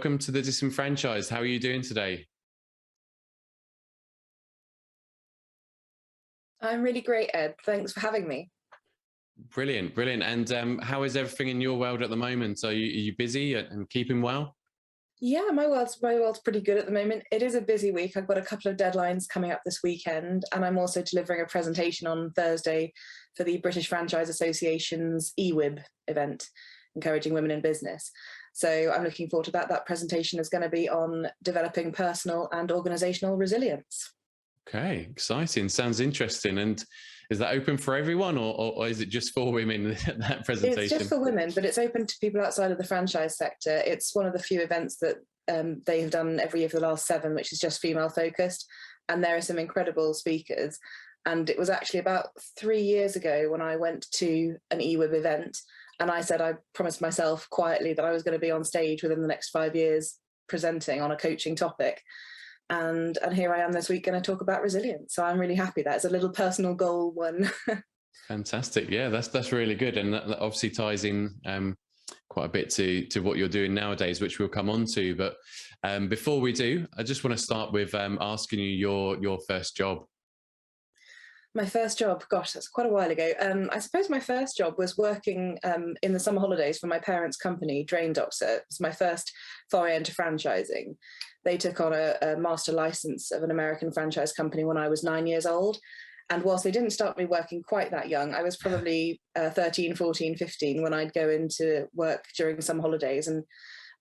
welcome to the Disenfranchised. How are you doing today? I'm really great, Ed. Thanks for having me. Brilliant, brilliant. And how is everything in your world at the moment? Are you busy and keeping well? Yeah, my world's pretty good at the moment. It is a busy week. I've got a couple of deadlines coming up this weekend, and I'm also delivering a presentation on Thursday for the British Franchise Association's EWIB event, encouraging women in business. So I'm looking forward to that. That presentation is going to be on developing personal and organizational resilience. Okay, exciting. Sounds interesting. And is that open for everyone, or is it just for women? That It's just presentation. for women, but it's open to people outside of the franchise sector. It's one of the few events that they have done every year for the last 7, which is just female focused. And there are some incredible speakers. And it was actually about 3 years ago when I went to an EWIB event, and I said I promised myself quietly that I was going to be on stage within the next 5 years presenting on a coaching topic. And here I am this week going to talk about resilience. So I'm really happy. That's a little personal goal one. Fantastic. Yeah, that's really good, and that obviously ties in quite a bit to what you're doing nowadays, which we'll come on to. But before we do, I just want to start with asking you your first job. My first job, gosh, that's quite a while ago. I suppose my first job was working in the summer holidays for my parents' company, Drain Doctor. It was my first foray into franchising. They took on a master license of an American franchise company when I was 9 years old. And whilst they didn't start me working quite that young, I was probably 13, 14, 15 when I'd go into work during some holidays. And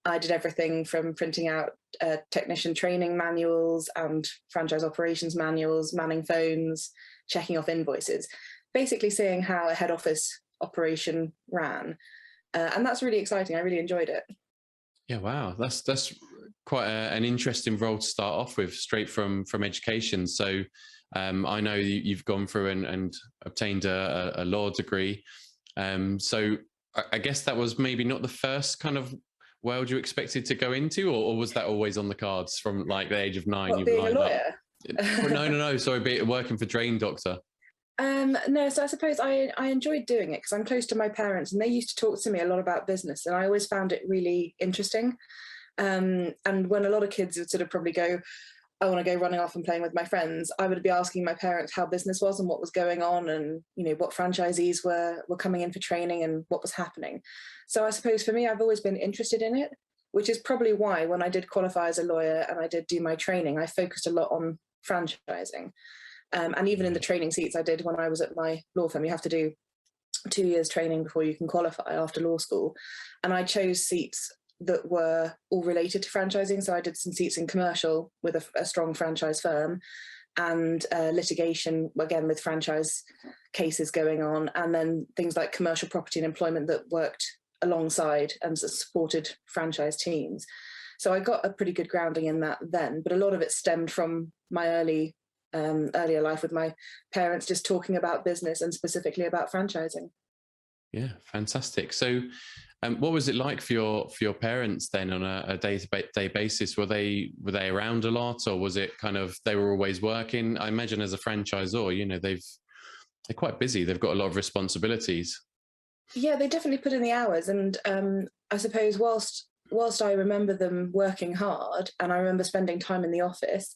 I did everything from printing out technician training manuals and franchise operations manuals, manning phones, checking off invoices, basically seeing how a head office operation ran. And that's really exciting. I really enjoyed it. Yeah, wow, that's quite an interesting role to start off with, straight from education. So I know you've gone through and obtained a law degree. So I guess that was maybe not the first kind of world you expected to go into, or was that always on the cards from like the age of 9? What, You were being a lined up. lawyer? Oh, no, no, no. Sorry, working for Drain Doctor. No, so I suppose I enjoyed doing it because I'm close to my parents and they used to talk to me a lot about business, and I always found it really interesting. And when a lot of kids would sort of probably go, I want to go running off and playing with my friends, I would be asking my parents how business was and what was going on, and what franchisees were coming in for training and what was happening. So I suppose for me, I've always been interested in it, which is probably why when I did qualify as a lawyer and I did do my training, I focused a lot on franchising. And even in the training seats I did when I was at my law firm, you have to do 2 years training before you can qualify after law school. And I chose seats that were all related to franchising. So I did some seats in commercial with a strong franchise firm, and litigation, again, with franchise cases going on, and then things like commercial property and employment that worked alongside and supported franchise teams. So I got a pretty good grounding in that then, but a lot of it stemmed from my earlier life with my parents just talking about business and specifically about franchising. Yeah, fantastic. So, what was it like for your parents then on a day-to-day basis? Were they around a lot, or was it kind of they were always working? I imagine as a franchisor, they're quite busy. They've got a lot of responsibilities. Yeah, they definitely put in the hours, and I suppose whilst I remember them working hard and I remember spending time in the office,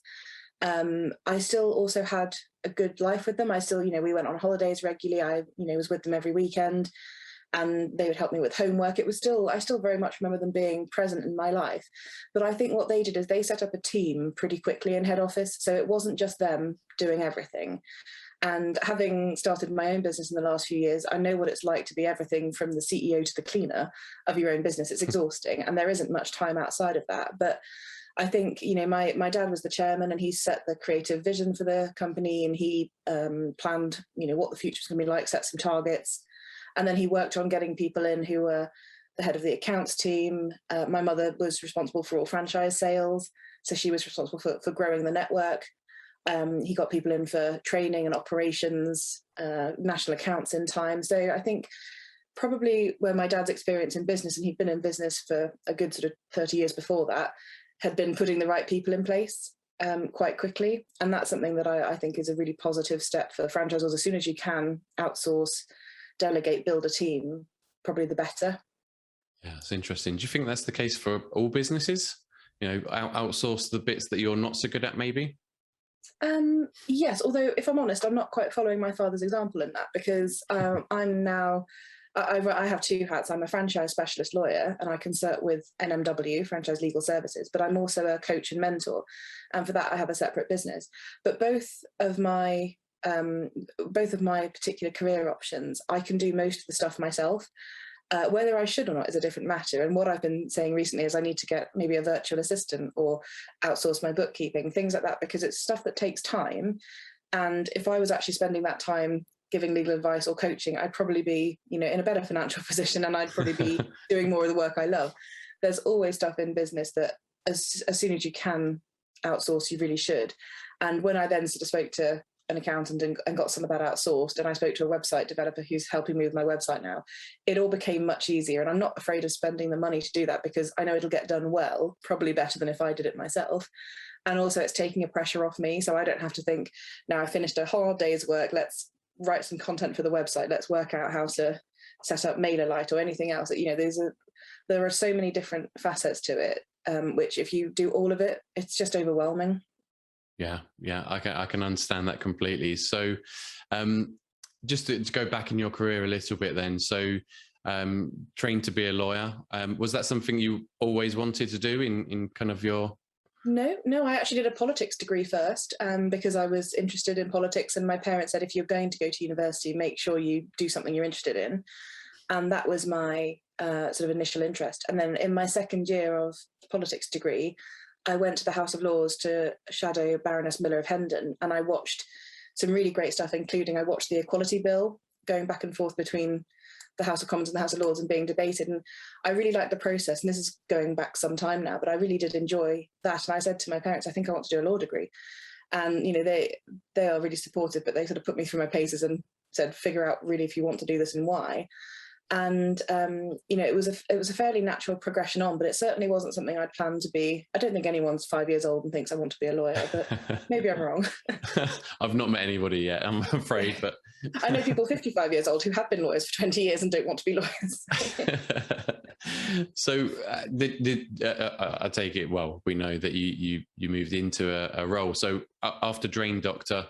I still also had a good life with them. I still, we went on holidays regularly. I was with them every weekend, and they would help me with homework. I still very much remember them being present in my life. But I think what they did is they set up a team pretty quickly in head office. So it wasn't just them doing everything. And having started my own business in the last few years, I know what it's like to be everything from the CEO to the cleaner of your own business. It's exhausting, and there isn't much time outside of that. But I think, my dad was the chairman, and he set the creative vision for the company, and he planned, what the future was going to be like, set some targets. And then he worked on getting people in who were the head of the accounts team. My mother was responsible for all franchise sales, so she was responsible for growing the network. He got people in for training and operations, national accounts in time. So I think probably where my dad's experience in business, and he'd been in business for a good sort of 30 years before that, had been putting the right people in place quite quickly. And that's something that I think is a really positive step for franchisors. As soon as you can outsource, delegate, build a team, probably the better. Yeah, it's interesting. Do you think that's the case for all businesses? You know, outsource the bits that you're not so good at, maybe? Yes, although if I'm honest, I'm not quite following my father's example in that, because I'm now, I have two hats. I'm a franchise specialist lawyer and I consult with NMW, Franchise Legal Services, but I'm also a coach and mentor. And for that, I have a separate business. But um, both of my particular career options, I can do most of the stuff myself. Whether I should or not is a different matter. And what I've been saying recently is I need to get maybe a virtual assistant or outsource my bookkeeping, things like that, because it's stuff that takes time. And if I was actually spending that time giving legal advice or coaching, I'd probably be, in a better financial position, and I'd probably be doing more of the work I love. There's always stuff in business that as soon as you can outsource, you really should. And when I then sort of spoke to an accountant and got some of that outsourced, and I spoke to a website developer who's helping me with my website now, it all became much easier. And I'm not afraid of spending the money to do that, because I know it'll get done well, probably better than if I did it myself. And also it's taking a pressure off me, so I don't have to think, now I finished a hard day's work, let's write some content for the website, let's work out how to set up MailerLite or anything else. There are so many different facets to it, which if you do all of it, it's just overwhelming. Yeah, I can understand that completely. So, just to go back in your career a little bit, then. So, trained to be a lawyer. Was that something you always wanted to do in kind of your? No, I actually did a politics degree first, because I was interested in politics, and my parents said, if you're going to go to university, make sure you do something you're interested in. And that was my sort of initial interest. And then in my second year of the politics degree, I went to the House of Lords to shadow Baroness Miller of Hendon, and I watched some really great stuff, including I watched the Equality Bill going back and forth between the House of Commons and the House of Lords and being debated. And I really liked the process. And this is going back some time now, but I really did enjoy that. And I said to my parents, I think I want to do a law degree. And they are really supportive, but they sort of put me through my paces and said, figure out really if you want to do this and why. And it was a fairly natural progression on, but it certainly wasn't something I'd planned to be. I don't think anyone's 5 years old and thinks I want to be a lawyer, but maybe I'm wrong. I've not met anybody yet, I'm afraid, but I know people 55 years old who have been lawyers for 20 years and don't want to be lawyers. So I take it, well, we know that you moved into a role. So after Drain Doctor,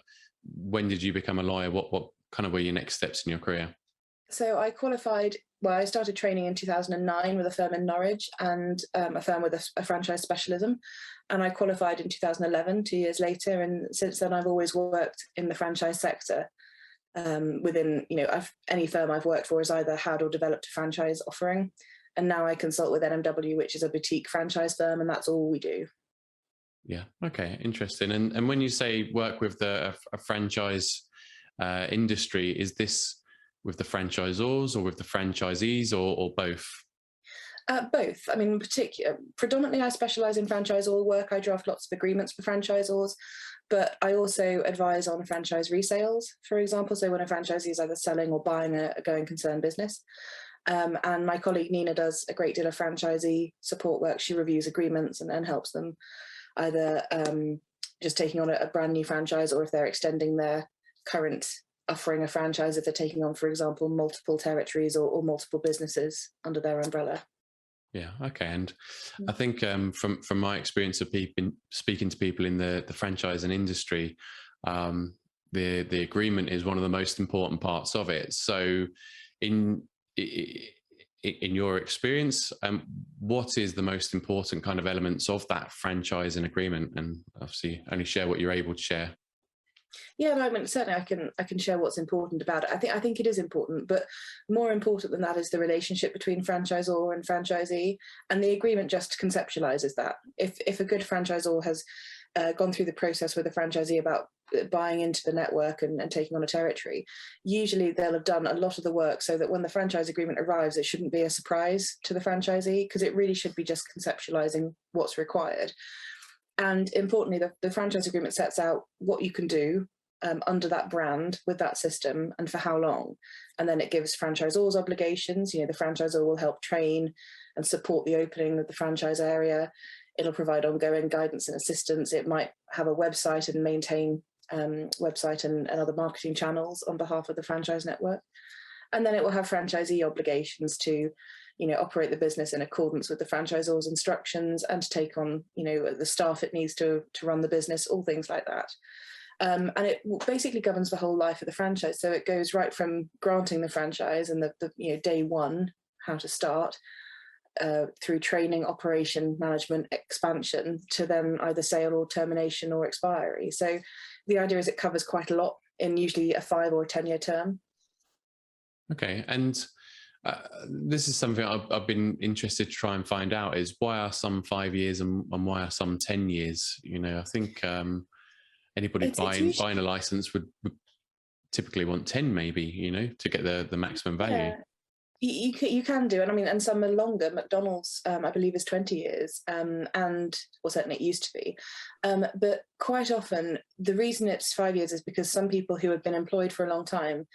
when did you become a lawyer? What kind of were your next steps in your career? So I qualified, well, I started training in 2009 with a firm in Norwich, and a firm with a franchise specialism. And I qualified in 2011, 2 years later. And since then, I've always worked in the franchise sector. Within, any firm I've worked for has either had or developed a franchise offering. And now I consult with NMW, which is a boutique franchise firm, and that's all we do. Yeah. Okay. Interesting. And when you say work with a franchise industry, is this with the franchisors or with the franchisees, or both? Both. I mean, predominantly I specialise in franchisor work. I draft lots of agreements for franchisors, but I also advise on franchise resales, for example. So when a franchisee is either selling or buying a going concern business. And my colleague Nina does a great deal of franchisee support work. She reviews agreements and helps them either just taking on a brand new franchise, or if they're extending their current offering a franchise, if they're taking on, for example, multiple territories or multiple businesses under their umbrella. Yeah. Okay. And I think from my experience of speaking to people in the franchising industry, the agreement is one of the most important parts of it. So, in your experience, what is the most important kind of elements of that franchising agreement? And obviously, only share what you're able to share. Yeah, no, I mean, certainly I can share what's important about it. I think it is important, but more important than that is the relationship between franchisor and franchisee, and the agreement just conceptualizes that. If a good franchisor has gone through the process with a franchisee about buying into the network and taking on a territory, usually they'll have done a lot of the work so that when the franchise agreement arrives, it shouldn't be a surprise to the franchisee, because it really should be just conceptualizing what's required. And importantly, the franchise agreement sets out what you can do under that brand with that system and for how long. And then it gives franchisors obligations. The franchisor will help train and support the opening of the franchise area. It'll provide ongoing guidance and assistance. It might have a website and maintain website and other marketing channels on behalf of the franchise network. And then it will have franchisee obligations to, operate the business in accordance with the franchisor's instructions and to take on, the staff it needs to run the business, all things like that. And it basically governs the whole life of the franchise. So it goes right from granting the franchise and the day one, how to start, through training, operation, management, expansion, to then either sale or termination or expiry. So the idea is it covers quite a lot in usually a 5 or a 10-year term. Okay, and this is something I've been interested to try and find out, is why are some 5 years and why are some 10 years? I think anybody buying a license would typically want 10, maybe, to get the maximum value. Yeah. You can do, and some are longer. McDonald's, I believe, is 20 years, or certainly it used to be. But quite often, the reason it's 5 years is because some people who have been employed for a long time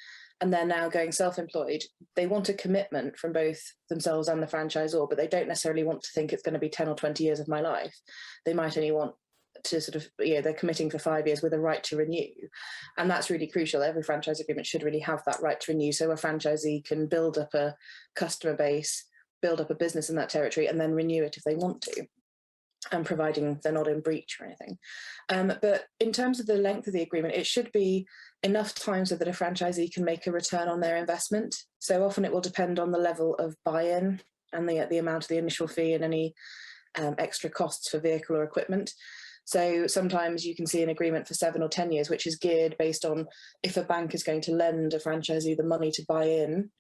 and they're now going self-employed, they want a commitment from both themselves and the franchisor, but they don't necessarily want to think it's going to be 10 or 20 years of my life. They might only want to sort of, they're committing for 5 years with a right to renew. And that's really crucial. Every franchise agreement should really have that right to renew. So a franchisee can build up a customer base, build up a business in that territory, and then renew it if they want to, and providing they're not in breach or anything. But in terms of the length of the agreement, it should be enough time so that a franchisee can make a return on their investment. So often it will depend on the level of buy-in and the amount of the initial fee and any extra costs for vehicle or equipment. So sometimes you can see an agreement for 7 or 10 years, which is geared based on if a bank is going to lend a franchisee the money to buy in,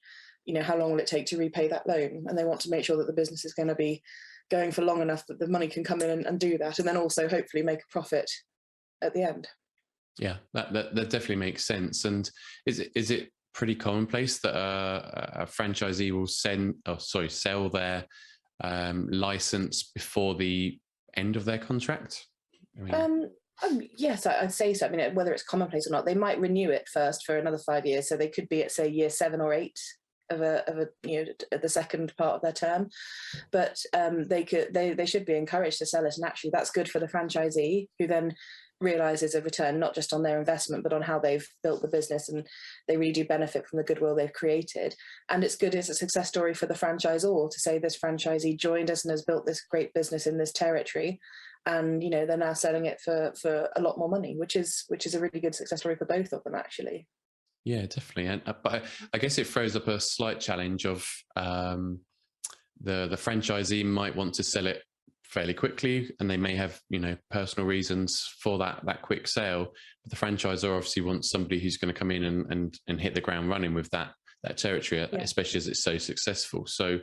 how long will it take to repay that loan? And they want to make sure that the business is going to be going for long enough that the money can come in and do that, and then also hopefully make a profit at the end. Yeah, that definitely makes sense. And is it pretty commonplace that a franchisee will sell their license before the end of their contract? Yes, I'd say so. Whether it's commonplace or not, they might renew it first for another 5 years. So they could be at, say, year 7 or 8 of the second part of their term, but they should be encouraged to sell it. And actually, that's good for the franchisee, who then realizes a return not just on their investment but on how they've built the business, and they really do benefit from the goodwill they've created. And it's good as a success story for the franchisor to say this franchisee joined us and has built this great business in this territory, and they're now selling it for a lot more money, which is a really good success story for both of them, actually. Yeah, definitely. But I guess it throws up a slight challenge of the franchisee might want to sell it fairly quickly, and they may have personal reasons for that quick sale. But the franchisor obviously wants somebody who's going to come in and hit the ground running with that territory, especially as it's so successful. So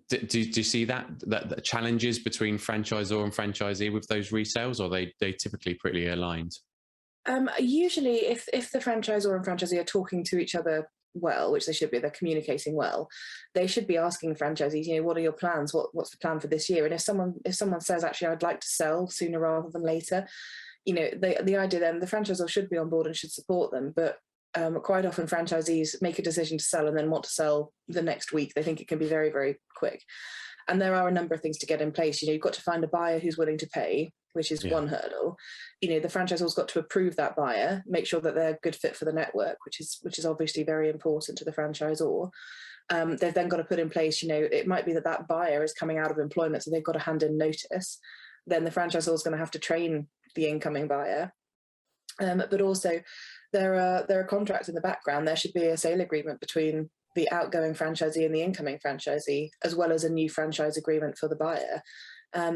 do you see that challenges between franchisor and franchisee with those resales, or are they typically pretty aligned? Usually, if the franchisor and franchisee are talking to each other well, which they should be, they're communicating well, they should be asking franchisees, what are your plans? What's the plan for this year? And if someone says, actually, I'd like to sell sooner rather than later, the idea then, the franchisor should be on board and should support them. But quite often franchisees make a decision to sell and then want to sell the next week. They think it can be very, very quick. And there are a number of things to get in place. You've got to find a buyer who's willing to pay, which is one hurdle. The franchisor's got to approve that buyer, make sure that they're a good fit for the network, which is obviously very important to the franchisor. They've then got to put in place, it might be that buyer is coming out of employment, so they've got to hand in notice. Then the franchisor is going to have to train the incoming buyer. But also there are contracts in the background. There should be a sale agreement between the outgoing franchisee and the incoming franchisee, as well as a new franchise agreement for the buyer. I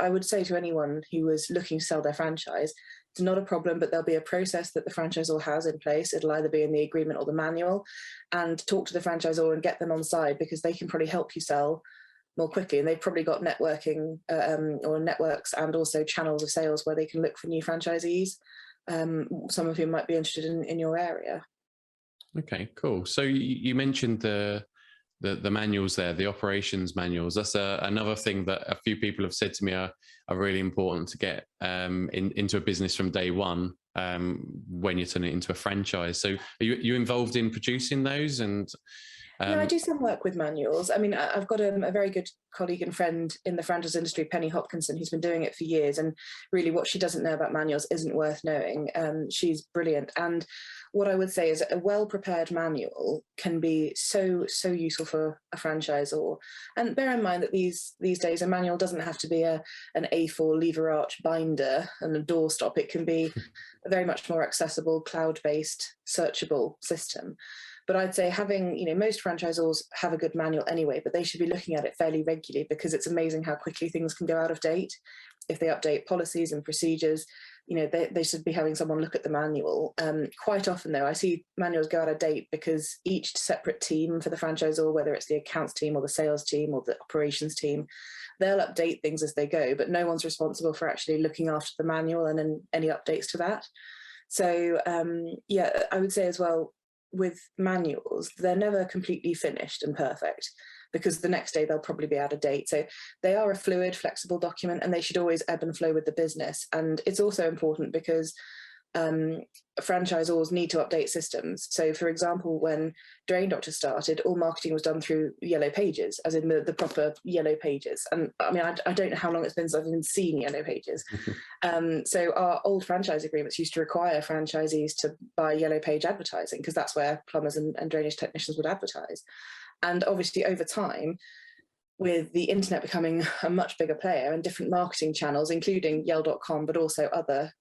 would say to anyone who was looking to sell their franchise, it's not a problem, but there'll be a process that the franchisor has in place. It'll either be in the agreement or the manual, and talk to the franchisor and get them on side, because they can probably help you sell more quickly. And they've probably got networking or networks and also channels of sales where they can look for new franchisees, some of whom might be interested in your area. Okay, cool. So you mentioned the manuals there, the operations manuals. That's another thing that a few people have said to me are really important to get into a business from day one when you're turning it into a franchise. So are you involved in producing those? And Yeah, I do some work with manuals. I mean, I've got a very good colleague and friend in the franchise industry, Penny Hopkinson, who's been doing it for years. And really, what she doesn't know about manuals isn't worth knowing. She's brilliant. And what I would say is a well-prepared manual can be so useful for a franchisor. And bear in mind that these days, a manual doesn't have to be an A4 lever arch binder and a doorstop. It can be a very much more accessible, cloud-based, searchable system. But I'd say having, most franchisors have a good manual anyway, but they should be looking at it fairly regularly, because it's amazing how quickly things can go out of date. If they update policies and procedures, they should be having someone look at the manual. Quite often, though, I see manuals go out of date because each separate team for the franchisor, whether it's the accounts team or the sales team or the operations team, they'll update things as they go, but no one's responsible for actually looking after the manual and then any updates to that. So, I would say as well, with manuals, they're never completely finished and perfect, because the next day they'll probably be out of date. So they are a fluid, flexible document, and they should always ebb and flow with the business. And it's also important because franchisors need to update systems. So, for example, when Drain Doctor started, all marketing was done through Yellow Pages, as in the proper Yellow Pages. And I mean, I don't know how long it's been since I've even seen Yellow Pages. So our old franchise agreements used to require franchisees to buy Yellow Page advertising, because that's where plumbers and drainage technicians would advertise. And obviously, over time, with the internet becoming a much bigger player and different marketing channels, including Yell.com, but also other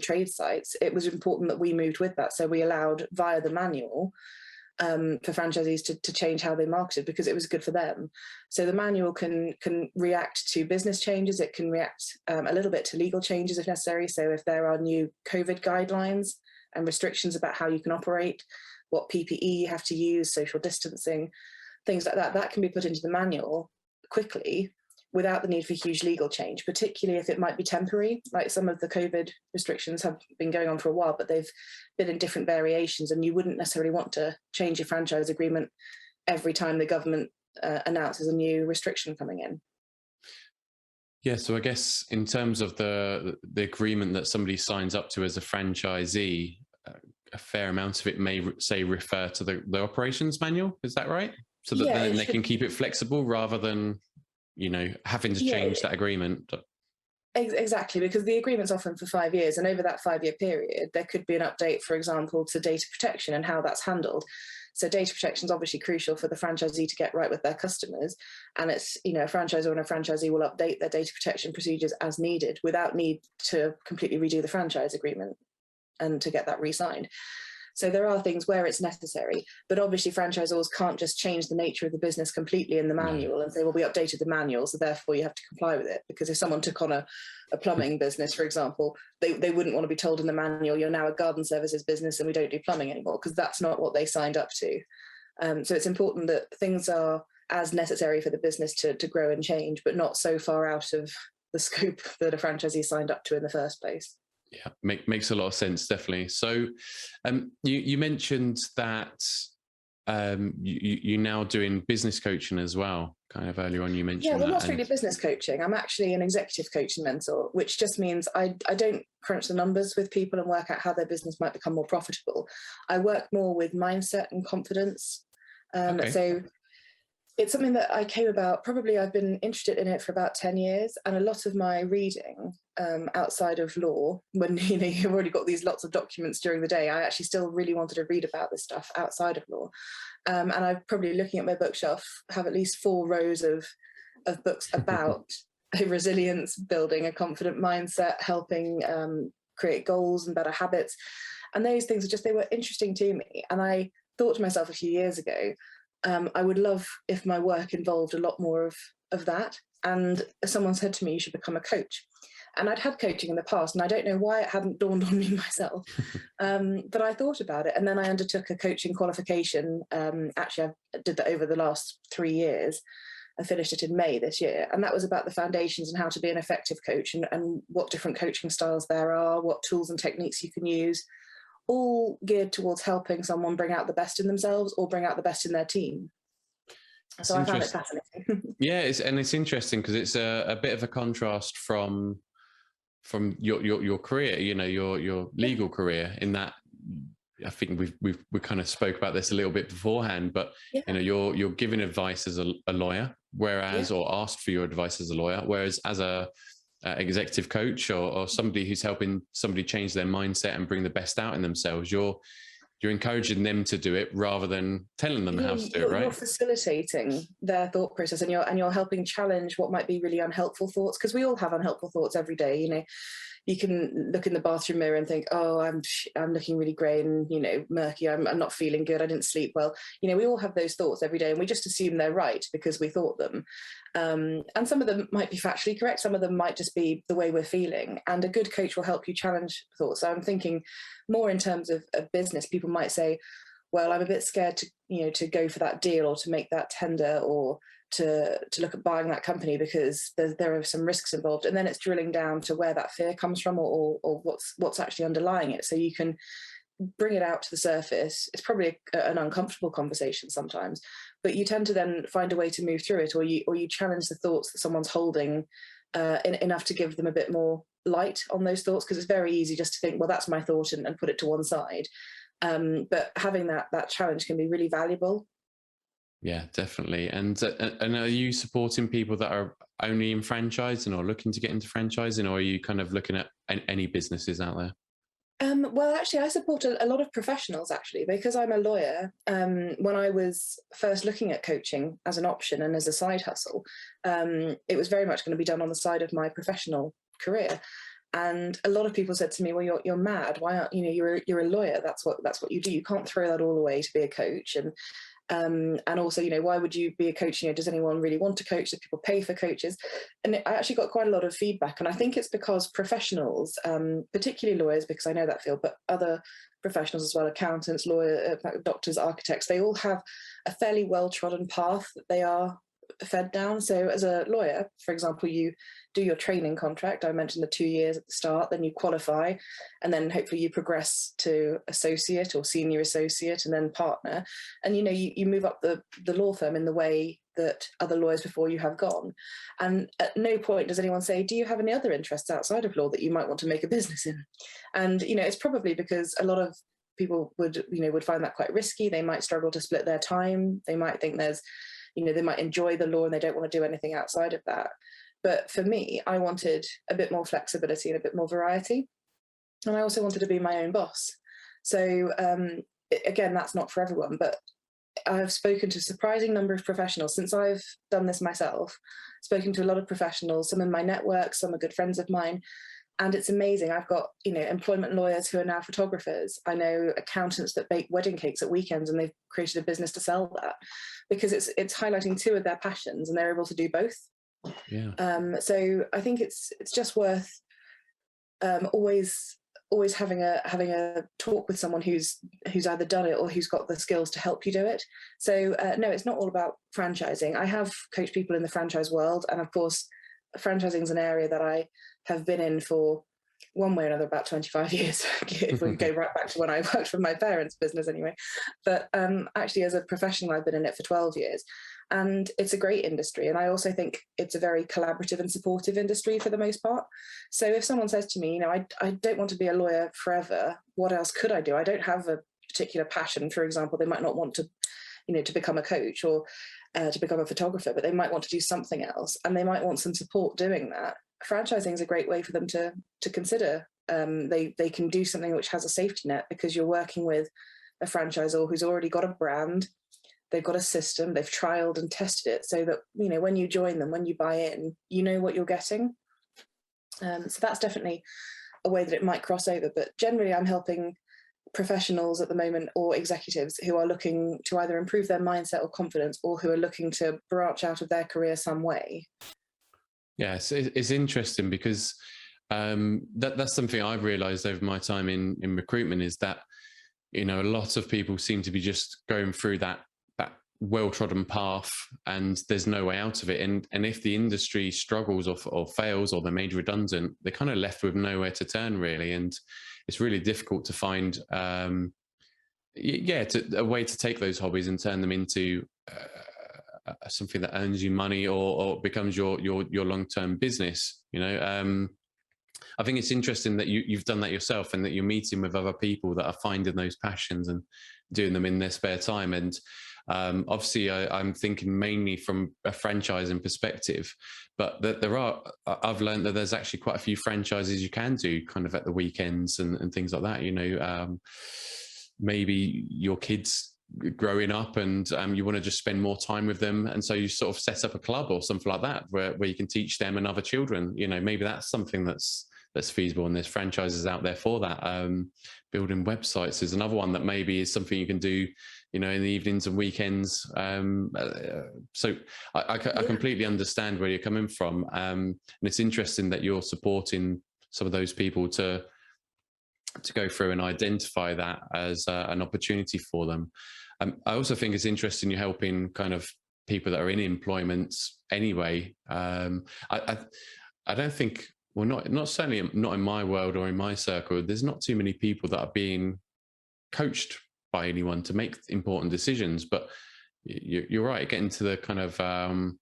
trade sites, it was important that we moved with that. So we allowed, via the manual, for franchisees to change how they marketed, because it was good for them. So the manual can react to business changes. It can react a little bit to legal changes if necessary. So if there are new COVID guidelines and restrictions about how you can operate, what PPE you have to use, social distancing, things like that, that can be put into the manual quickly without the need for huge legal change, particularly if it might be temporary. Like some of the COVID restrictions have been going on for a while, but they've been in different variations, and you wouldn't necessarily want to change your franchise agreement every time the government announces a new restriction coming in. Yeah, so I guess in terms of the agreement that somebody signs up to as a franchisee, a fair amount of it may say refer to the operations manual. Is that right? So that then they can keep it flexible rather than, having to change that agreement. Exactly, because the agreement's often for 5 years, and over that 5-year period, there could be an update, for example, to data protection and how that's handled. So data protection is obviously crucial for the franchisee to get right with their customers. And it's, a franchisor and a franchisee will update their data protection procedures as needed without need to completely redo the franchise agreement and to get that re-signed. So there are things where it's necessary, but obviously franchisors can't just change the nature of the business completely in the manual and say, well, we updated the manual, so therefore you have to comply with it. Because if someone took on a plumbing business, for example, they wouldn't want to be told in the manual, you're now a garden services business and we don't do plumbing anymore, because that's not what they signed up to. So it's important that things are as necessary for the business to grow and change, but not so far out of the scope that a franchisee signed up to in the first place. Yeah, makes a lot of sense, definitely. So you mentioned that you're now doing business coaching as well, kind of earlier on you mentioned. Yeah, well, not strictly business coaching. I'm actually an executive coach and mentor, which just means I don't crunch the numbers with people and work out how their business might become more profitable. I work more with mindset and confidence. So it's something that I came about, probably I've been interested in it for about 10 years. And a lot of my reading outside of law, when you've already got these lots of documents during the day, I actually still really wanted to read about this stuff outside of law. And I'm probably looking at my bookshelf, have at least 4 rows of books about resilience, building a confident mindset, helping create goals and better habits. And those things they were interesting to me. And I thought to myself a few years ago, I would love if my work involved a lot more of that. And someone said to me, you should become a coach. And I'd had coaching in the past, and I don't know why it hadn't dawned on me myself. But I thought about it. And then I undertook a coaching qualification. Actually, I did that over the last 3 years. I finished it in May this year. And that was about the foundations and how to be an effective coach, and what different coaching styles there are, what tools and techniques you can use, all geared towards helping someone bring out the best in themselves or bring out the best in their team. So I found it fascinating. Yeah, it's interesting because it's a bit of a contrast from your career, your legal career, in that I think we kind of spoke about this a little bit beforehand, but Yeah. you're giving advice as a lawyer, whereas, or asked for your advice as a lawyer, whereas as a executive coach, or somebody who's helping somebody change their mindset and bring the best out in themselves, you're encouraging them to do it rather than telling them how to do it, right? You're facilitating their thought process, and you're helping challenge what might be really unhelpful thoughts, because we all have unhelpful thoughts every day. You can look in the bathroom mirror and think, oh, I'm looking really grey and, murky. I'm not feeling good. I didn't sleep well. We all have those thoughts every day, and we just assume they're right because we thought them. And some of them might be factually correct. Some of them might just be the way we're feeling. And a good coach will help you challenge thoughts. So I'm thinking more in terms of business. People might say, well, I'm a bit scared to go for that deal, or to make that tender, or to look at buying that company, because there are some risks involved. And then it's drilling down to where that fear comes from, or what's actually underlying it, so you can bring it out to the surface. It's probably an uncomfortable conversation sometimes, but you tend to then find a way to move through it, or you challenge the thoughts that someone's holding enough to give them a bit more light on those thoughts, because it's very easy just to think, well, that's my thought, and put it to one side. But having that challenge can be really valuable. Yeah, definitely. And are you supporting people that are only in franchising or looking to get into franchising, or are you kind of looking at any businesses out there? Well, actually, I support a lot of professionals, actually, because I'm a lawyer. When I was first looking at coaching as an option and as a side hustle, it was very much going to be done on the side of my professional career. And a lot of people said to me, well, you're mad. Why aren't you're a lawyer? That's what you do. You can't throw that all away to be a coach. And also, why would you be a coach? Does anyone really want to coach? Do people pay for coaches? And I actually got quite a lot of feedback. And I think it's because professionals, particularly lawyers, because I know that field, but other professionals as well, accountants, lawyers, doctors, architects, they all have a fairly well-trodden path that they are fed down. So as a lawyer, for example, you do your training contract. I mentioned the 2 years at the start, then you qualify, and then hopefully you progress to associate or senior associate, and then partner. And you move up the law firm in the way that other lawyers before you have gone. And at no point does anyone say, do you have any other interests outside of law that you might want to make a business in? And it's probably because a lot of people would find that quite risky. They might struggle to split their time. They might think they might enjoy the law and they don't want to do anything outside of that. But for me, I wanted a bit more flexibility and a bit more variety. And I also wanted to be my own boss. So again, that's not for everyone, but I've spoken to a surprising number of professionals since I've done this myself, spoken to a lot of professionals, some in my network, some are good friends of mine. And it's amazing. I've got, employment lawyers who are now photographers. I know accountants that bake wedding cakes at weekends, and they've created a business to sell that, because it's highlighting two of their passions and they're able to do both. Yeah. So I think it's just worth always having a talk with someone who's either done it or who's got the skills to help you do it. So no, it's not all about franchising. I have coached people in the franchise world, and of course, franchising is an area that I have been in for one way or another about 25 years, if we go right back to when I worked for my parents' business anyway. But actually, as a professional, I've been in it for 12 years. And it's a great industry. And I also think it's a very collaborative and supportive industry for the most part. So if someone says to me, I don't want to be a lawyer forever, what else could I do? I don't have a particular passion. For example, they might not want to, to become a coach or to become a photographer, but they might want to do something else, and they might want some support doing that. Franchising is a great way for them to consider. They can do something which has a safety net, because you're working with a franchisor who's already got a brand, they've got a system, they've trialed and tested it, so that when you join them, when you buy in, you know what you're getting. So that's definitely a way that it might cross over. But generally, I'm helping professionals at the moment, or executives who are looking to either improve their mindset or confidence, or who are looking to branch out of their career some way. Yes, it's interesting, because that's something I've realized over my time in recruitment, is that a lot of people seem to be just going through that well-trodden path, and there's no way out of it. And if the industry struggles or fails, or they're made redundant, they're kind of left with nowhere to turn, really. And it's really difficult to find a way to take those hobbies and turn them into something that earns you money, or becomes your long-term business. I think it's interesting that you've done that yourself, and that you're meeting with other people that are finding those passions and doing them in their spare time. And obviously, I'm thinking mainly from a franchising perspective, but I've learned that there's actually quite a few franchises you can do kind of at the weekends and things like that. Maybe your kids growing up, and you want to just spend more time with them, and so you sort of set up a club or something like that where you can teach them and other children. Maybe that's something that's feasible, and there's franchises out there for that. Building websites is another one that maybe is something you can do, in the evenings and weekends. So I completely understand where you're coming from, and it's interesting that you're supporting some of those people to go through and identify that as an opportunity for them. I also think it's interesting you're helping kind of people that are in employment anyway. I don't think, well, not certainly not in my world or in my circle, there's not too many people that are being coached by anyone to make important decisions. But you're right, getting to the kind of to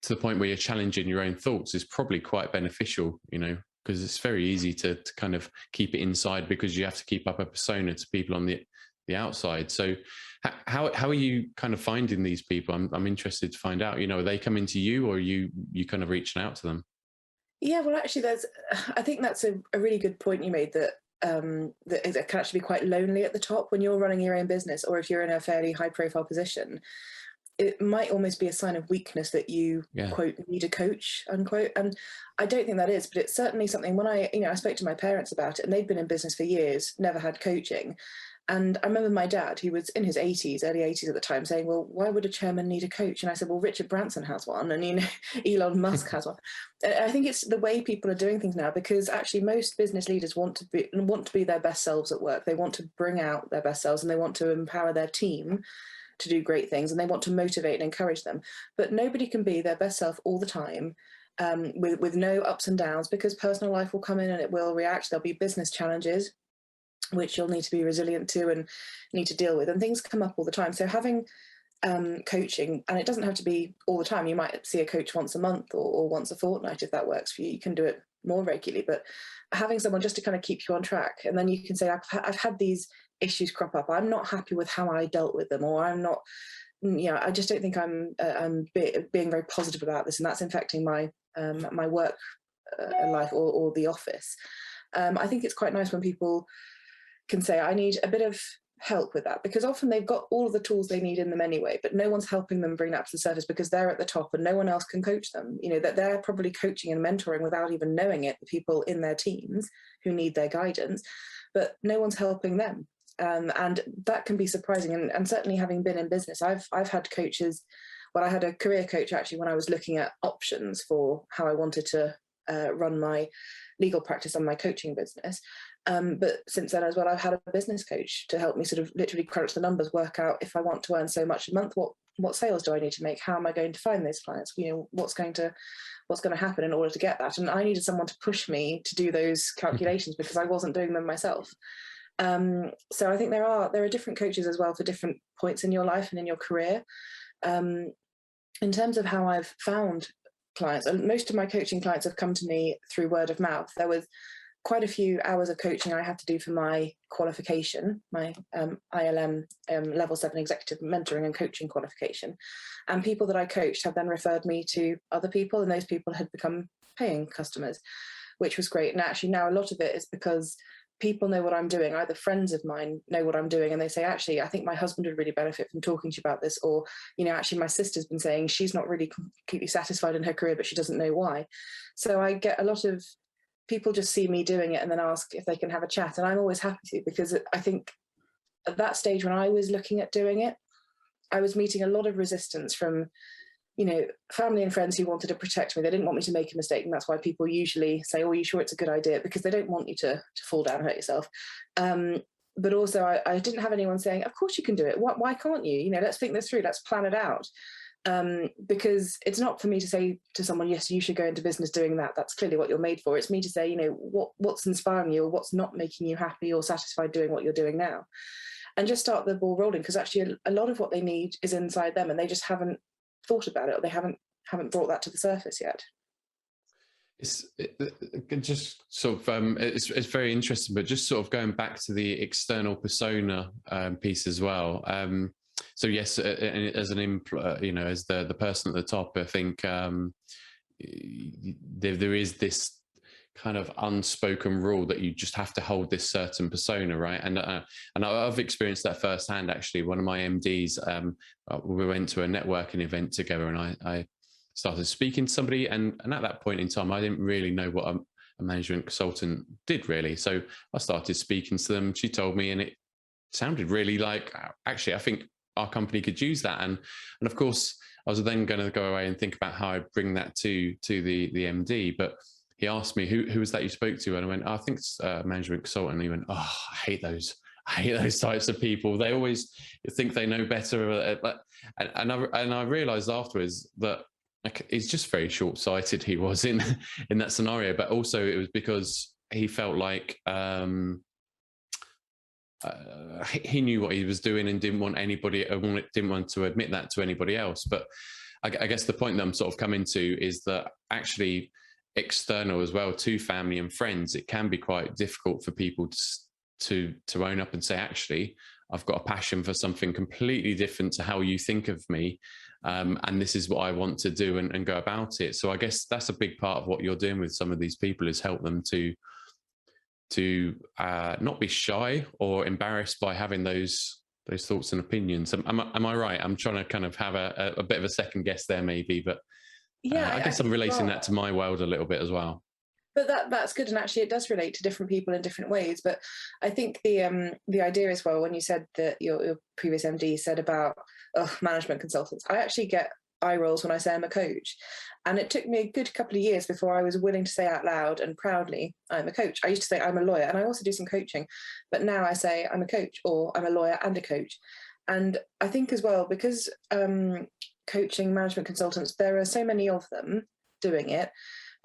the point where you're challenging your own thoughts is probably quite beneficial, because it's very easy to kind of keep it inside, because you have to keep up a persona to people on the outside. So how are you kind of finding these people? I'm interested to find out, are they coming to you, or are you kind of reaching out to them? Yeah, well, actually, I think that's a really good point you made, that that it can actually be quite lonely at the top when you're running your own business, or if you're in a fairly high profile position. It might almost be a sign of weakness that you, quote, need a coach, unquote. And I don't think that is, but it's certainly something. When I spoke to my parents about it, and they'd been in business for years, never had coaching. And I remember my dad, who was in his 80s, early 80s at the time, saying, well, why would a chairman need a coach? And I said, well, Richard Branson has one, and Elon Musk has one. And I think it's the way people are doing things now, because actually most business leaders want to be their best selves at work. They want to bring out their best selves, and they want to empower their team to do great things, and they want to motivate and encourage them. But nobody can be their best self all the time, with no ups and downs, because personal life will come in and it will react. There'll be business challenges which you'll need to be resilient to and need to deal with, and things come up all the time. So having coaching, and it doesn't have to be all the time. You might see a coach once a month or once a fortnight if that works for you. You can do it more regularly, but having someone just to kind of keep you on track, and then you can say, I've had these issues crop up. I'm not happy with how I dealt with them, or I'm not, I just don't think I'm being very positive about this, and that's infecting my my work life or the office. I think it's quite nice when people can say, I need a bit of help with that, because often they've got all of the tools they need in them anyway, but no one's helping them bring that to the surface because they're at the top and no one else can coach them. That they're probably coaching and mentoring without even knowing it, the people in their teams who need their guidance, but no one's helping them. And that can be surprising. And certainly, having been in business, I've had coaches. Well, I had a career coach actually when I was looking at options for how I wanted to run my legal practice and my coaching business. But since then as well, I've had a business coach to help me sort of literally crunch the numbers, work out if I want to earn so much a month, what sales do I need to make? How am I going to find those clients? What's going to happen in order to get that? And I needed someone to push me to do those calculations because I wasn't doing them myself. So I think there are different coaches as well for different points in your life and in your career. In terms of how I've found clients, and most of my coaching clients have come to me through word of mouth. There was quite a few hours of coaching I had to do for my qualification, my ILM level 7 executive mentoring and coaching qualification. And people that I coached have then referred me to other people, and those people had become paying customers, which was great. And actually now a lot of it is because people know what I'm doing. Either friends of mine know what I'm doing and they say, actually, I think my husband would really benefit from talking to you about this. Or, actually my sister's been saying she's not really completely satisfied in her career, but she doesn't know why. So I get a lot of people just see me doing it and then ask if they can have a chat. And I'm always happy to, because I think at that stage when I was looking at doing it, I was meeting a lot of resistance from family and friends who wanted to protect me. They didn't want me to make a mistake. And that's why people usually say, oh, are you sure it's a good idea? Because they don't want you to fall down and hurt yourself. But also I didn't have anyone saying, of course you can do it. Why can't you? Let's think this through. Let's plan it out. Because it's not for me to say to someone, yes, you should go into business doing that. That's clearly what you're made for. It's me to say, what's inspiring you, or what's not making you happy or satisfied doing what you're doing now. And just start the ball rolling, because actually a lot of what they need is inside them and they just haven't thought about it, or they haven't brought that to the surface yet. Just sort of it's very interesting, but just sort of going back to the external persona piece as well. So yes, as an as the person at the top, I think there is this kind of unspoken rule that you just have to hold this certain persona, right? And I've experienced that firsthand. Actually, one of my MDs, we went to a networking event together, and I started speaking to somebody, and at that point in time, I didn't really know what a management consultant did really. So I started speaking to them. She told me, and it sounded really like, actually, I think our company could use that. And of course, I was then going to go away and think about how I bring that to the MD. But he asked me, who was that you spoke to? And I went, oh, I think it's a management consultant. And he went, oh, I hate those types of people. They always think they know better. And I realized afterwards that it's just very short-sighted he was in that scenario. But also it was because he felt like he knew what he was doing and didn't want to admit that to anybody else. But I guess the point that I'm sort of coming to is that actually external as well to family and friends, it can be quite difficult for people to own up and say, actually, I've got a passion for something completely different to how you think of me. And this is what I want to do and go about it. So I guess that's a big part of what you're doing with some of these people, is help them to not be shy or embarrassed by having those thoughts and opinions. Am I right? I'm trying to kind of have a bit of a second guess there maybe, but I guess I'm relating that to my world a little bit as well. But that's good, and actually it does relate to different people in different ways. But I think the idea as well, when you said that your previous MD said about management consultants, I actually get eye rolls when I say I'm a coach. And it took me a good couple of years before I was willing to say out loud and proudly, I'm a coach. I used to say I'm a lawyer, and I also do some coaching, but now I say I'm a coach, or I'm a lawyer and a coach. And I think as well, because coaching management consultants, there are so many of them doing it.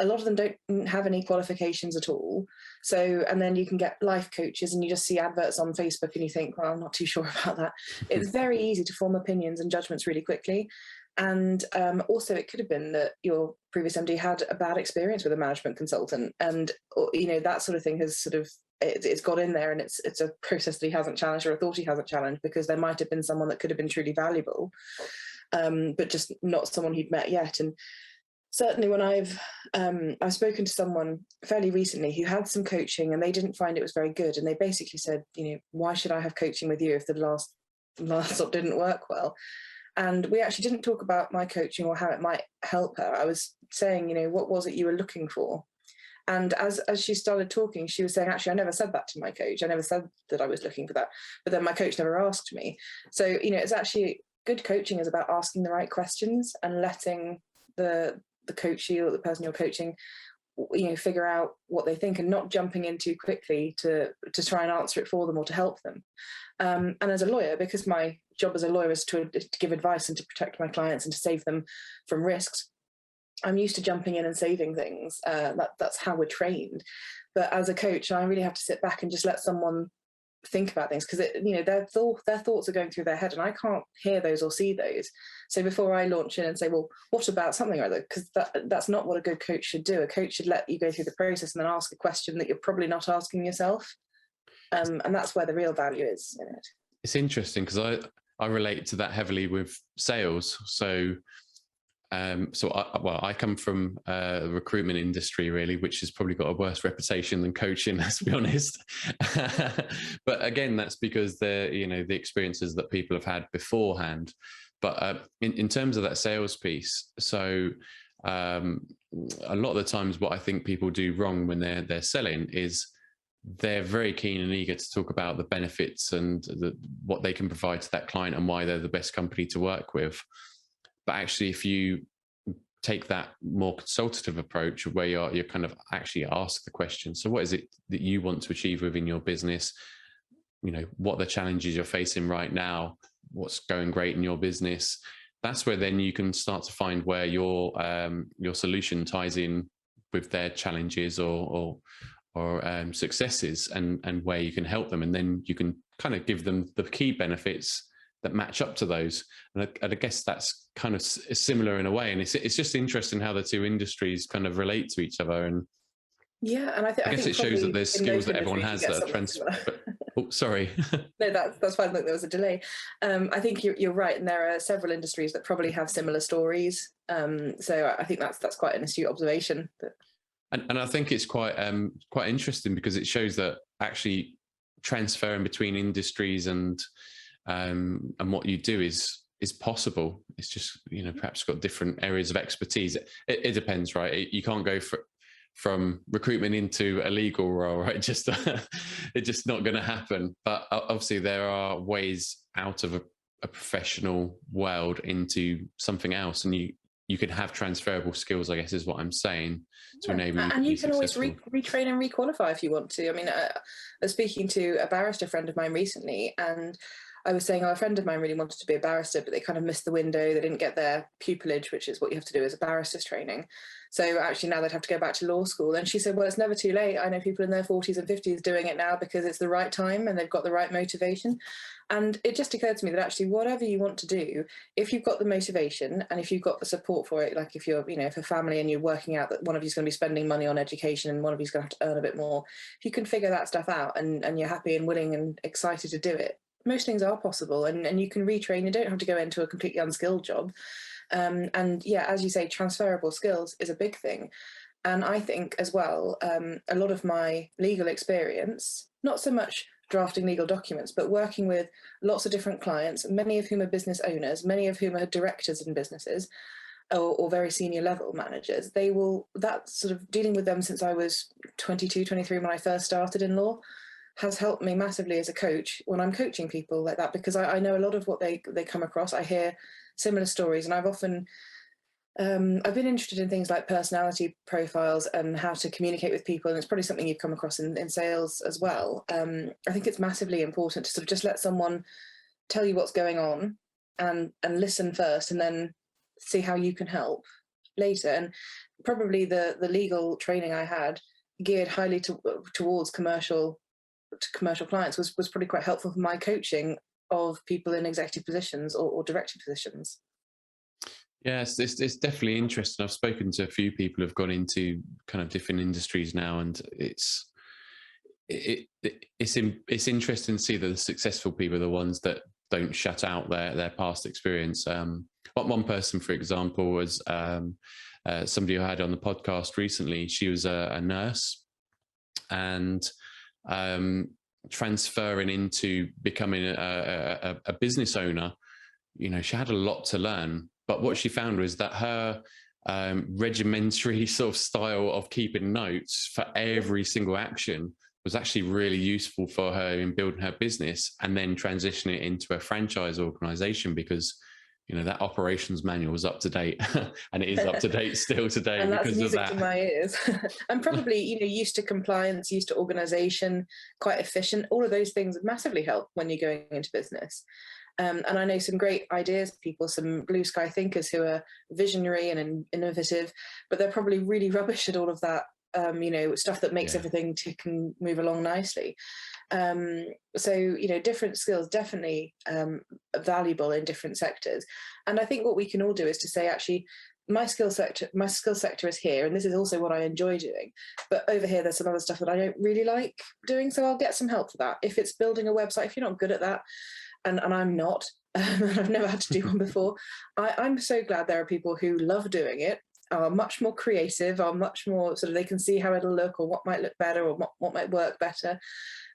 A lot of them don't have any qualifications at all. So, and then you can get life coaches and you just see adverts on Facebook and you think, well, I'm not too sure about that. It's very easy to form opinions and judgments really quickly. And also it could have been that your previous MD had a bad experience with a management consultant, and that sort of thing has sort of, it's got in there, and it's a process that he hasn't challenged or a thought he hasn't challenged, because there might have been someone that could have been truly valuable, but just not someone he'd met yet. And certainly when I've spoken to someone fairly recently who had some coaching and they didn't find it was very good, and they basically said, why should I have coaching with you if the last lot didn't work well? And we actually didn't talk about my coaching or how it might help her. I was saying, what was it you were looking for? And as she started talking, she was saying, actually, I never said that to my coach. I never said that I was looking for that. But then my coach never asked me. So, it's actually, good coaching is about asking the right questions and letting the coachee or the person you're coaching, figure out what they think, and not jumping in too quickly to try and answer it for them or to help them. And as a lawyer, because my job as a lawyer is to give advice and to protect my clients and to save them from risks, I'm used to jumping in and saving things. That's how we're trained. But as a coach, I really have to sit back and just let someone think about things, because their thoughts are going through their head and I can't hear those or see those. So before I launch in and say, well, what about something or other, because that's not what a good coach should do. A coach should let you go through the process and then ask a question that you're probably not asking yourself, and that's where the real value is in it. It's interesting because I relate to that heavily with sales. So I come from the recruitment industry, really, which has probably got a worse reputation than coaching, let's be honest. But again, that's because the experiences that people have had beforehand. But in terms of that sales piece, so a lot of the times what I think people do wrong when they're selling is they're very keen and eager to talk about the benefits and what they can provide to that client and why they're the best company to work with. But actually, if you take that more consultative approach where you're kind of actually ask the question, so what is it that you want to achieve within your business? What are the challenges you're facing right now? What's going great in your business? That's where then you can start to find where your solution ties in with their challenges or successes, and where you can help them. And then you can kind of give them the key benefits that match up to those. And I guess that's kind of similar in a way. And it's just interesting how the two industries kind of relate to each other. And yeah, and I I guess think it shows that probably there's in skills most that everyone industries you has get that are something similar. oh, sorry. No, that's fine. Look, there was a delay. I think you're right, and there are several industries that probably have similar stories. So I think that's quite an astute observation. And I think it's quite interesting because it shows that actually transferring between industries and what you do is possible. It's just, perhaps got different areas of expertise. It depends, right? You can't go from recruitment into a legal role, right? Just it's just not going to happen. But obviously, there are ways out of a professional world into something else, and you can have transferable skills, I guess, is what I'm saying, to enable you to be can always successful. retrain and requalify if you want to. I mean, I was speaking to a barrister friend of mine recently, and I was saying, a friend of mine really wanted to be a barrister, but they kind of missed the window. They didn't get their pupillage, which is what you have to do as a barrister's training. So actually now they'd have to go back to law school. And she said, well, it's never too late. I know people in their 40s and 50s doing it now because it's the right time and they've got the right motivation. And it just occurred to me that actually whatever you want to do, if you've got the motivation and if you've got the support for it, like if you're, if a family and you're working out that one of you's going to be spending money on education and one of you's going to have to earn a bit more, if you can figure that stuff out and you're happy and willing and excited to do it, most things are possible, and you can retrain. You don't have to go into a completely unskilled job. And yeah, as you say, transferable skills is a big thing. And I think as well, a lot of my legal experience, not so much drafting legal documents, but working with lots of different clients, many of whom are business owners, many of whom are directors in businesses, or very senior level managers, that sort of dealing with them since I was 22, 23 when I first started in law, has helped me massively as a coach when I'm coaching people like that, because I know a lot of what they come across. I hear similar stories, and I've often I've been interested in things like personality profiles and how to communicate with people, and it's probably something you've come across in sales as well. I think it's massively important to sort of just let someone tell you what's going on and listen first, and then see how you can help later. And probably the legal training I had geared highly towards commercial clients was probably quite helpful for my coaching of people in executive positions or director positions. Yes, it's definitely interesting. I've spoken to a few people who've gone into kind of different industries now, and it's interesting to see that the successful people are the ones that don't shut out their past experience. One person, for example, was somebody who I had on the podcast recently. She was a nurse, and transferring into becoming a business owner, she had a lot to learn. But what she found was that her regimentary sort of style of keeping notes for every single action was actually really useful for her in building her business, and then transitioning it into a franchise organization, because that operations manual was up to date and it is up to date still today. And that's because music of that. to my ears. I'm probably used to compliance, used to organization, quite efficient. All of those things massively help when you're going into business. And I know some great ideas people, some blue sky thinkers who are visionary and innovative, but they're probably really rubbish at all of that, stuff that makes everything tick and move along nicely. So different skills definitely valuable in different sectors. And I think what we can all do is to say, actually, my skill sector is here, and this is also what I enjoy doing. But over here, there's some other stuff that I don't really like doing, so I'll get some help for that. If it's building a website, if you're not good at that, and I'm not, I've never had to do one before, I'm so glad there are people who love doing it, are much more creative, are much more sort of, they can see how it'll look, or what might look better, or what might work better.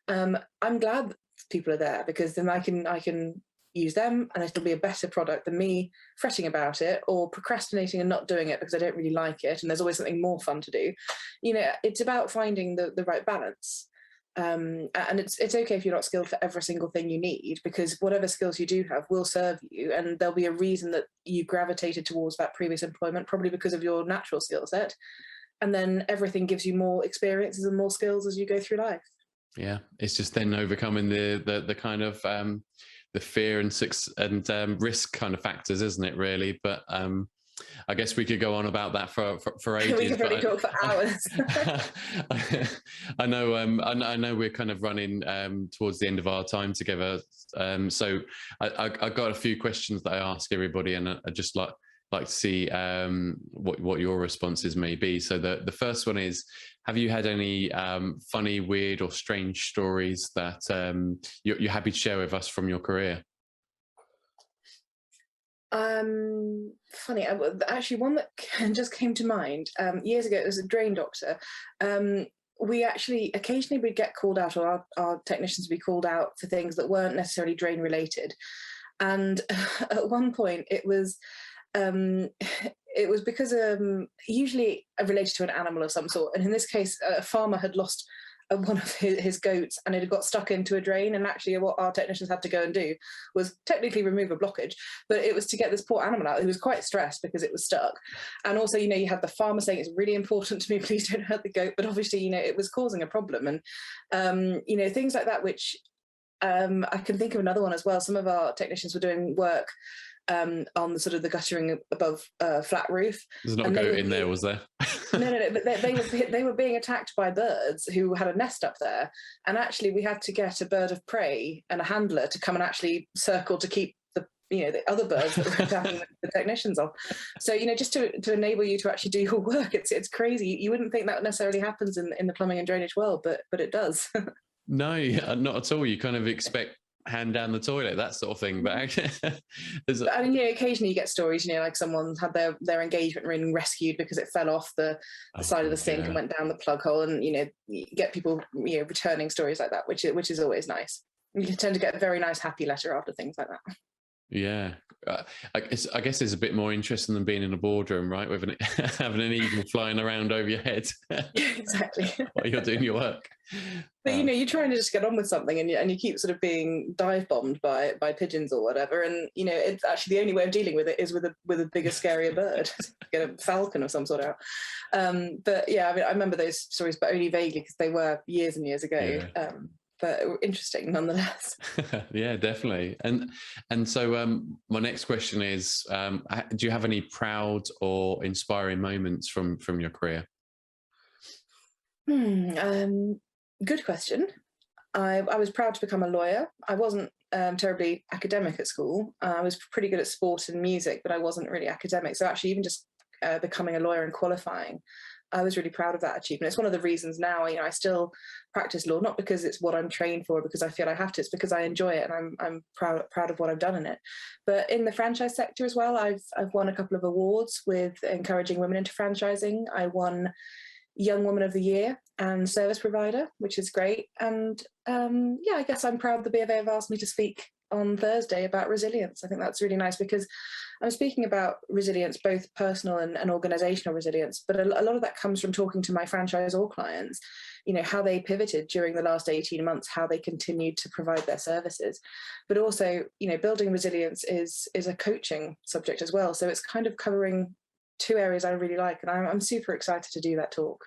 I'm glad that people are there, because then I can use them, and it'll be a better product than me fretting about it or procrastinating and not doing it because I don't really like it, and there's always something more fun to do. It's about finding the right balance. And it's okay if you're not skilled for every single thing you need, because whatever skills you do have will serve you, and there'll be a reason that you gravitated towards that previous employment, probably because of your natural skill set. And then everything gives you more experiences and more skills as you go through life. Yeah, it's just then overcoming the kind of the fear and risk kind of factors, isn't it, really? But I guess we could go on about that for We ages. could probably talk for hours. I know. I know we're kind of running towards the end of our time together. So I got a few questions that I ask everybody, and I just like to see what your responses may be. So the first one is: have you had any funny, weird, or strange stories that you're happy to share with us from your career? Funny. Actually, one that just came to mind years ago. It was a drain doctor. We actually occasionally would get called out, or our technicians would be called out for things that weren't necessarily drain related. And at one point, it was because usually related to an animal of some sort. And in this case, a farmer had lost one of his goats, and it had got stuck into a drain. And actually what our technicians had to go and do was technically remove a blockage, but it was to get this poor animal out. He was quite stressed because it was stuck. And also, you had the farmer saying, it's really important to me, please don't hurt the goat. But obviously, it was causing a problem. And, things like that, which I can think of another one as well. Some of our technicians were doing work on the sort of the guttering above flat roof. There's not a goat in there, was there? No. But they were being attacked by birds who had a nest up there, and actually we had to get a bird of prey and a handler to come and actually circle to keep the other birds that were attacking the technicians off. So just to enable you to actually do your work, it's crazy. You wouldn't think that necessarily happens in the plumbing and drainage world, but it does. No, not at all. You kind of expect hand down the toilet, that sort of thing. But actually, occasionally you get stories, like someone had their engagement ring rescued because it fell off the side of the sink and went down the plug hole, and you get people returning stories like that, which is always nice. You tend to get a very nice happy letter after things like that. Yeah, I guess it's a bit more interesting than being in a boardroom, right? With having an eagle flying around over your head. Exactly. While you're doing your work. But you're trying to just get on with something, and you keep sort of being dive bombed by pigeons or whatever, and it's actually the only way of dealing with it is with a bigger, scarier bird. Get a falcon of some sort out. But yeah, I remember those stories, but only vaguely because they were years and years ago. Yeah. But interesting nonetheless. Yeah, definitely. And so my next question is, do you have any proud or inspiring moments from your career? Good question. I was proud to become a lawyer. I wasn't terribly academic at school. I was pretty good at sport and music, but I wasn't really academic. So actually, even just becoming a lawyer and qualifying, I was really proud of that achievement. It's one of the reasons now, I still practice law, not because it's what I'm trained for, because I feel I have to. It's because I enjoy it, and I'm proud of what I've done in it. But in the franchise sector as well, I've won a couple of awards with encouraging women into franchising. I won Young Woman of the Year and Service Provider, which is great. And I guess I'm proud the BofA have asked me to speak on Thursday about resilience. I think that's really nice because I'm speaking about resilience, both personal and organizational resilience, but a lot of that comes from talking to my franchisor clients, how they pivoted during the last 18 months, how they continued to provide their services. But also, building resilience is a coaching subject as well. So it's kind of covering two areas I really like, and I'm super excited to do that talk.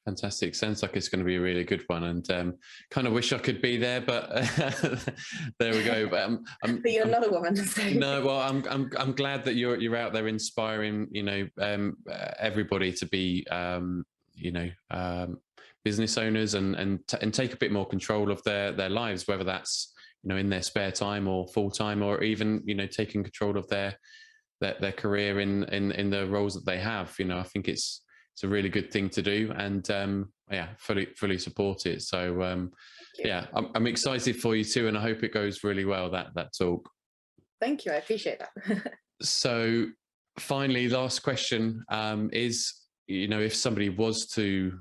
Fantastic. Sounds like it's going to be a really good one, and kind of wish I could be there, but there we go. But you're not a woman, so. No, well, I'm glad that you're out there inspiring, everybody to be, business owners and take a bit more control of their lives, whether that's in their spare time or full time, or even taking control of their career in the roles that they have. I think it's a really good thing to do, and fully support it. So I'm excited for you too, and I hope it goes really well, that talk. Thank you, I appreciate that. So finally, last question is, if somebody was to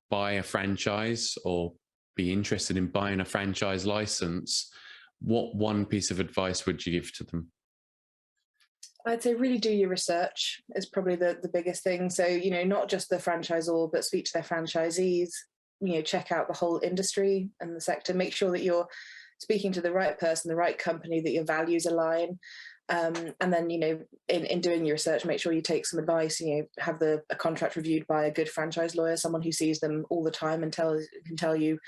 buy a franchise or be interested in buying a franchise license, what one piece of advice would you give to them? I'd say really do your research is probably the biggest thing. So, not just the franchisor, but speak to their franchisees, check out the whole industry and the sector, make sure that you're speaking to the right person, the right company, that your values align. And then, in doing your research, make sure you take some advice, have a contract reviewed by a good franchise lawyer, someone who sees them all the time and can tell you,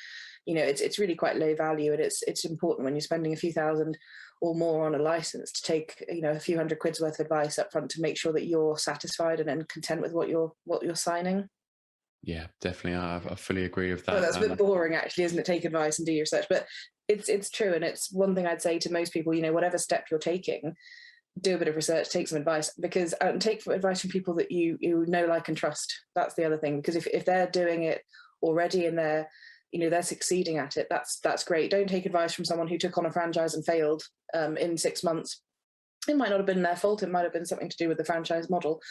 it's really quite low value, and it's important when you're spending a few thousand or more on a license to take, you know, a few £100 worth of advice up front to make sure that you're satisfied and content with what you're signing. Yeah, definitely. I fully agree with that. Well, that's a bit boring, actually, isn't it? Take advice and do your research, but it's true, and it's one thing I'd say to most people. You know, whatever step you're taking, do a bit of research, take some advice, because take advice from people that you know, like, and trust. That's the other thing, because if they're doing it already and they're, you know, they're succeeding at it, that's great. Don't take advice from someone who took on a franchise and failed in 6 months. It might not have been their fault. It might have been something to do with the franchise model.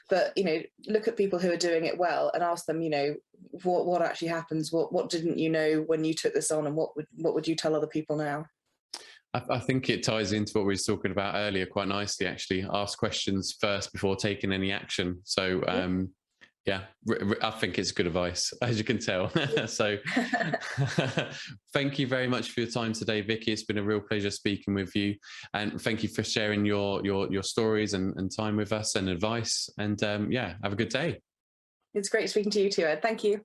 But, you know, look at people who are doing it well and ask them, you know, what actually happens? What didn't you know when you took this on, and what would you tell other people now? I think it ties into what we were talking about earlier quite nicely, actually. Ask questions first before taking any action. So, yeah, I think it's good advice, as you can tell. So thank you very much for your time today, Vicky. It's been a real pleasure speaking with you. And thank you for sharing your stories and time with us and advice. And yeah, have a good day. It's great speaking to you too, Ed. Thank you.